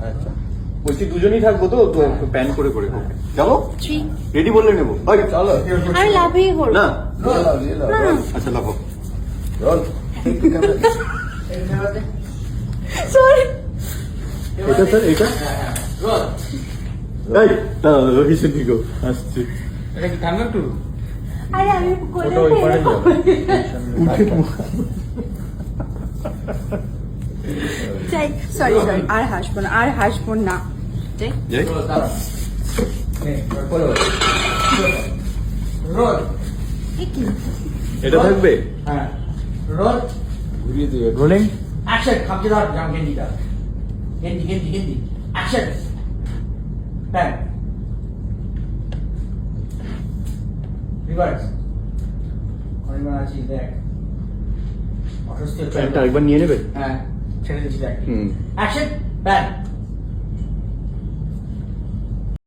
আচ্ছা বলছি দুজনেই থাকবো তো প্যান করে করে যাবো থ্রি রেডি বললে নেবো চলো আমি লাভই করবো না না আচ্ছা লাভো সরি এটা স্যার এটা এই দাঁড়া হিসেব দিগো আসছি এটা কি ঠান্ডা একটু আরে আমি কোলে ওটা ওই পারে যাও উঠে যাই সরি সরি আর হাসবো না যাই যাই রোল এ কি এটা থাকবে হ্যাঁ রোল ঘুরিয়ে দিবে রোলিং অ্যাকশন খামচে ধর জাম গেন্ডিটা গেন্ডি অ্যাকশন প্যান রিভার্স অনেকবার আছি দেখ অস্বস্তি হচ্ছে প্যানটা একবার নিয়ে নেবে হ্যাঁ ছেড়ে দিচ্ছি দেখ হুম অ্যাকশন প্যান